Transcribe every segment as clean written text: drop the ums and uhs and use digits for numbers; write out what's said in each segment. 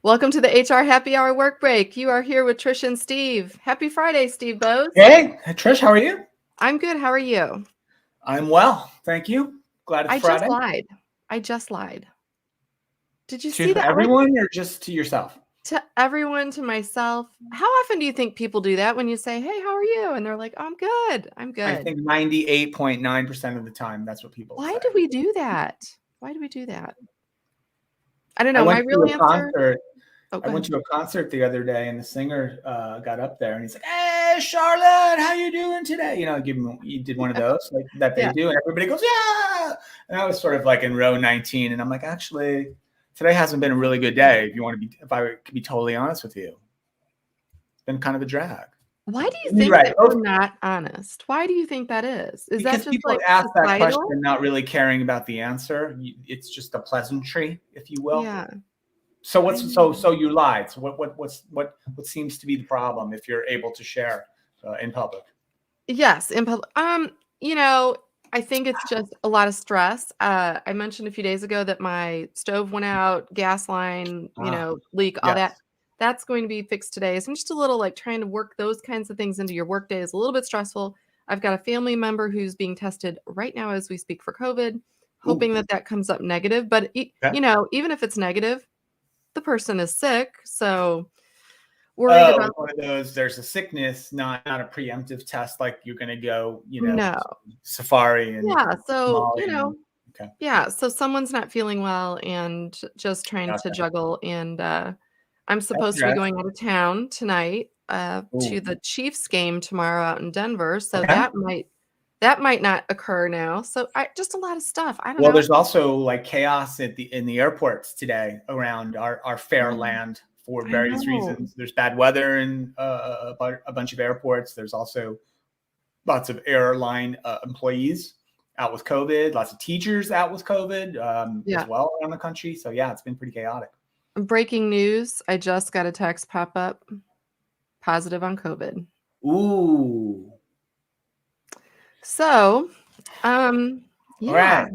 Welcome to the HR Happy Hour Work Break. You are here with Trish and Steve. Happy Friday, Steve Bose. Hey, Trish, how are you? I'm good. How are you? I'm well, thank you. Glad it's I just Friday. lied. I just lied. Did you see To that? everyone or just to yourself? To everyone, to myself. How often do you think people do that when you say, "Hey, how are you?" And they're like, "I'm good. I'm I good." think 98.9% of the time that's what people Why say. do we do that? Why do we do that? I don't I know. My went to real a answer. concert. Oh, I go went ahead. to a concert the other day, and the singer got up there, and he's like, "Hey, Charlotte, how you doing today?" He did one of those like that they Yeah. do, and everybody goes, "Yeah!" And I was sort of like in row 19, and I'm like, actually, today hasn't been a really good day. If I could be totally honest with you, it's been kind of a drag. Why do you You're think right. that we're not honest? Why do you think that is? Is that Because just people like ask that question societal? not really caring about the answer. It's just a pleasantry, if you will. Yeah. So I what's know. so you lied. So what seems to be the problem if you're able to share in public? Yes, in public. I think it's just a lot of stress. I mentioned a few days ago that my stove went out, gas line, Ah, leak, all that. yes. That's going to be fixed today. So I'm just a little like trying to work those kinds of things into your workday is a little bit stressful. I've got a family member who's being tested right now as we speak for COVID, Ooh. hoping that that comes up negative. But Okay. even if it's negative, the person is sick. So worried Oh, about it's one of those. There's a sickness, not a preemptive test. Like you're going to go, no. safari and you Yeah. can So, Molly and okay, yeah, so someone's not feeling well and just trying to gotcha. juggle, and, I'm That's supposed to be right. going out of town tonight, to Ooh. the Chiefs game tomorrow out in Denver, so Okay. that might not occur now, so I just a lot of stuff, I don't Well, know. there's also like chaos in the airports today around our fair Oh, land for I various know. reasons. There's bad weather in a bunch of airports. There's also lots of airline employees out with COVID. Lots of teachers out with COVID as Yeah. well around the country. So yeah, it's been pretty chaotic. Breaking news, I just got a text pop up, positive on COVID. Ooh. So, All yeah. right.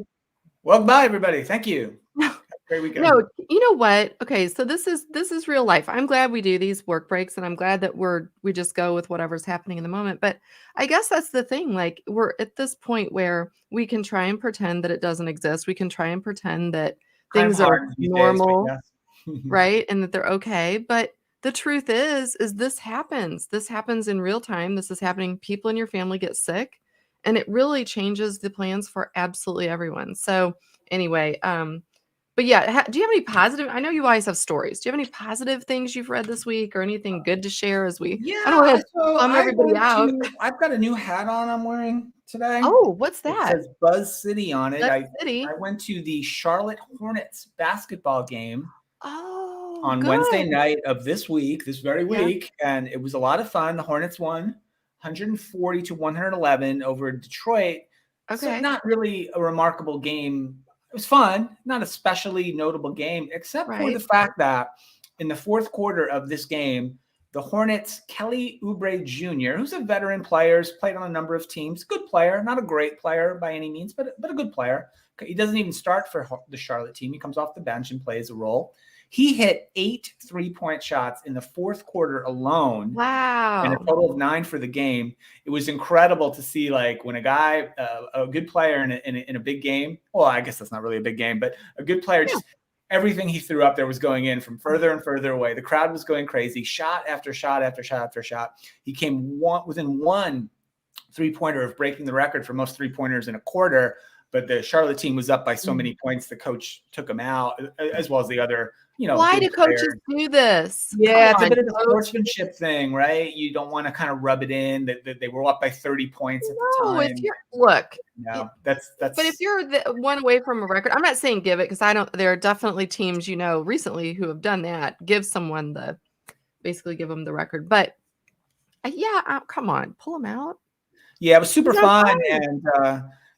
Well, bye everybody. Thank you. Have a great weekend. No, you know what? Okay, so this is real life. I'm glad we do these work breaks, and I'm glad that we just go with whatever's happening in the moment. But I guess that's the thing. Like we're at this point where we can try and pretend that it doesn't exist. We can try and pretend that Kind of things are hard these days, but normal, yes. right? And that they're okay. But the truth is this happens. This happens in real time. This is happening. People in your family get sick, and it really changes the plans for absolutely everyone. So anyway, but yeah, do you have any positive I know you always have stories. Do you have any positive things you've read this week or anything good to share as I don't Yeah, wanna so bum everybody out. I've got a new hat on I'm wearing today. Oh, what's It that? says Buzz City on it. Let's I City. went to the Charlotte Hornets basketball game Oh, on Wednesday good. night of this very Yeah, week, and it was a lot of fun. The Hornets won 140 to 111 over Detroit. So okay, not really a remarkable game. It was fun, not especially notable game, except for the right, fact that in the fourth quarter of this game, the Hornets, Kelly Oubre Jr., who's a veteran player, has played on a number of teams, good player, not a great player by any means, but a good player. He doesn't even start for the Charlotte team. He comes off the bench and plays a role. He hit 8 3-point shots in the fourth quarter alone and a wow. total of 9 for the game. It was incredible to see, like, when a guy, a good player in a big game. Well, I guess that's not really a big game, but a good player, Yeah, just everything he threw up there was going in from further and further away. The crowd was going crazy, shot after shot after shot after shot. He came within one 3-pointer of breaking the record for most 3-pointers in a quarter. But the Charlotte team was up by so mm. many points, the coach took him out, as well as the other, Why good do coaches players. do this? Come Yeah, it's a on, bit of a coach. sportsmanship thing, right? You don't want to kind of rub it in that they were up by 30 points at the No, if time. you're look, No, that's but if that's you're the one away from a record, I'm not saying give it because I don't there are definitely teams, recently who have done that. Give someone basically give them the record. But yeah, come on, pull them out. yeah, it was super You guys fun, won. and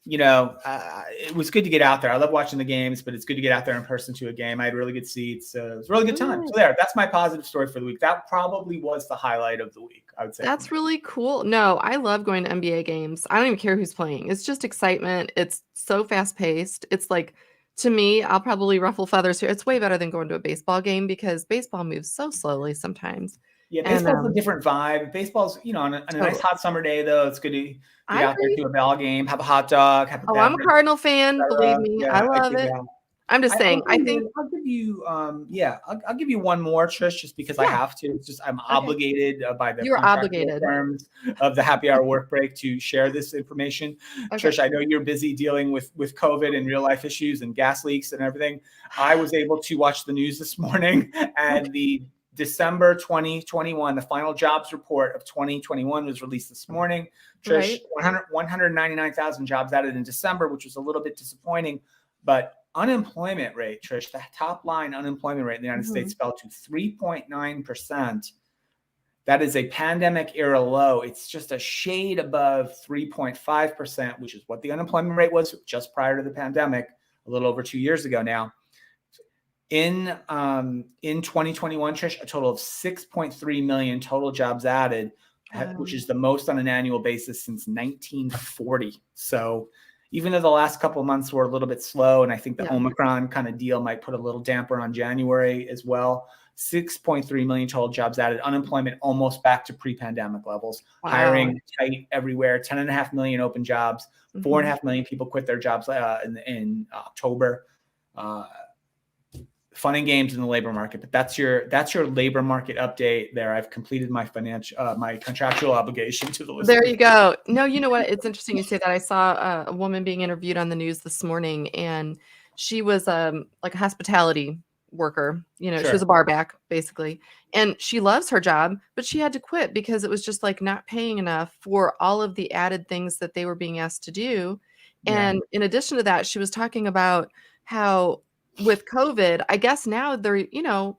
it was good to get out there. I love watching the games, but it's good to get out there in person to a game. I had really good seats. It was a really good time. So Good. that's my positive story for the week. That probably was the highlight of the week, I would say, for That's me. really cool. No, I love going to NBA games. I don't even care who's playing. It's just excitement. It's so fast paced. It's like To me, I'll probably ruffle feathers here. It's way better than going to a baseball game because baseball moves so slowly sometimes. Yeah, And baseball's a different vibe. Baseball's, on a nice totally. hot summer day, though, it's good to get I out there agree. to a ball game, have a hot dog, have a Oh, I'm a beverage, Cardinal fan, believe etc. me. I Yeah, I love dig it. that. I'm just I'll saying, give I think you, I'll give you, yeah, I'll give you one more, Trish, just because I yeah, have to. It's just I'm okay. obligated by the You're contractual obligated. terms of the happy hour work break to share this information. Okay. Trish, I know you're busy dealing with COVID and real life issues and gas leaks and everything. I was able to watch the news this morning, Okay. and the December 2021, the final jobs report of 2021 was released this morning. Trish, Right. 199,000 jobs added in December, which was a little bit disappointing. But unemployment rate, Trish, the top line unemployment rate in the United Mhm. States fell to 3.9%. That is a pandemic era low. It's just a shade above 3.5%, which is what the unemployment rate was just prior to the pandemic, a little over 2 years ago now. In 2021, Trish, a total of 6.3 million total jobs added, which is the most on an annual basis since 1940. So even though the last couple of months were a little bit slow, and I think the Yeah. Omicron kind of deal might put a little damper on January as well, 6.3 million total jobs added, unemployment almost back to pre-pandemic levels, Wow. hiring tight everywhere, 10.5 million open jobs, Mhm. 4.5 million people quit their jobs in October. Fun and games in the labor market, but that's your labor market update there. I've completed my my contractual obligation to the listeners. There you go. No, you know what? It's interesting you say that. I saw a woman being interviewed on the news this morning, and she was like a hospitality worker. You know, she was Sure. a bar back basically, and she loves her job, but she had to quit because it was just like not paying enough for all of the added things that they were being asked to do. Yeah. And in addition to that, she was talking about how with COVID, I guess now they're,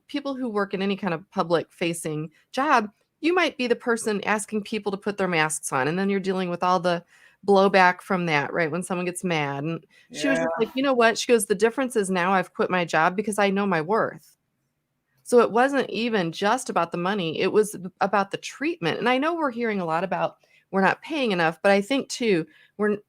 people who work in any kind of public facing job, you might be the person asking people to put their masks on, and then you're dealing with all the blowback from that, right? When someone gets mad. And she was Yeah. just like, you know what? She goes, the difference is now I've quit my job because I know my worth. So it wasn't even just about the money, it was about the treatment. And I know we're hearing a lot about we're not paying enough, but I think too,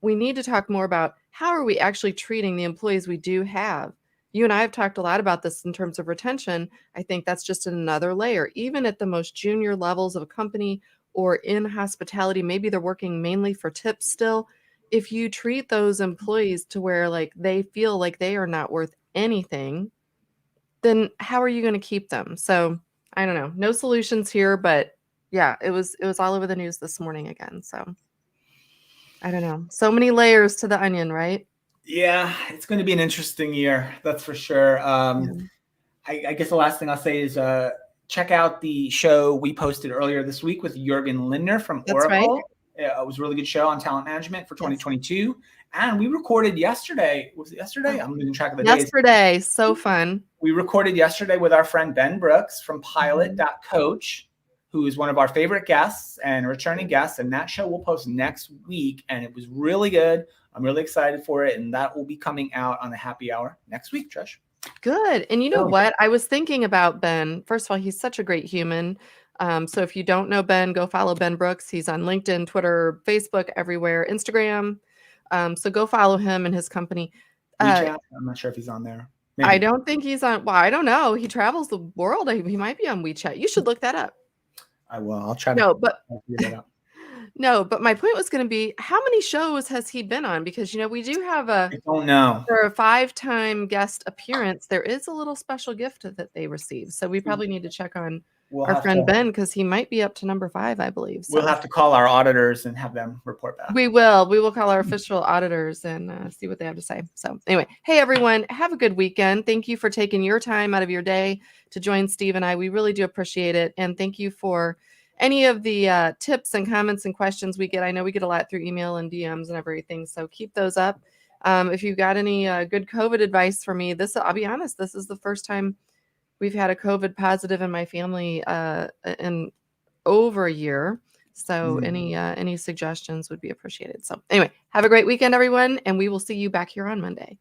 we need to talk more about how are we actually treating the employees we do have. You and I have talked a lot about this in terms of retention. I think that's just another layer. Even at the most junior levels of a company or in hospitality, maybe they're working mainly for tips still. If you treat those employees to where like they feel like they are not worth anything, then how are you gonna keep them? So, I don't know. No solutions here, but yeah, it was all over the news this morning again, so I don't know. So many layers to the onion, right? Yeah, it's going to be an interesting year, that's for sure. Yeah. I guess the last thing I'll say is check out the show we posted earlier this week with Jurgen Lindner from That's right. Oracle. It was a really good show on talent management for Yes. 2022. And we recorded yesterday. Was it yesterday? Oh, I'm losing track of the days. yesterday, so fun. We recorded yesterday with our friend Ben Brooks from Mhm. Pilot.coach, who is one of our favorite guests and returning guests. And that show will post next week. And it was really good. I'm really excited for it. And that will be coming out on the happy hour next week, Trish. Good, and you know So, what? I was thinking about Ben. First of all, he's such a great human. So if you don't know Ben, go follow Ben Brooks. He's on LinkedIn, Twitter, Facebook, everywhere, Instagram. So go follow him and his company. Uh, WeChat, I'm not sure if he's on there. I Maybe. don't think he's on well, I don't know. He travels the world. He might be on WeChat. You should look that up. I will. I'll try to No, but figure that out. no, but my point was gonna be, how many shows has he been on? Because, we do have I don't know. for a 5-time guest appearance, there is a little special gift that they receive. So we probably need to check on We'll our have friend to Ben because he might be up to number 5, I believe. So call our auditors and have them report back. we will. We will call our official auditors and see what they have to say. So anyway, hey everyone, have a good weekend. Thank you for taking your time out of your day to join Steve and I. We really do appreciate it, and thank you for any of the tips and comments and questions we get. I know we get a lot through email and DMs and everything, so keep those up. If you've got any good COVID advice for me, I'll be honest, this is the first time we've had a COVID positive in my family in over a year. So any suggestions would be appreciated. So anyway, have a great weekend, everyone, and we will see you back here on Monday.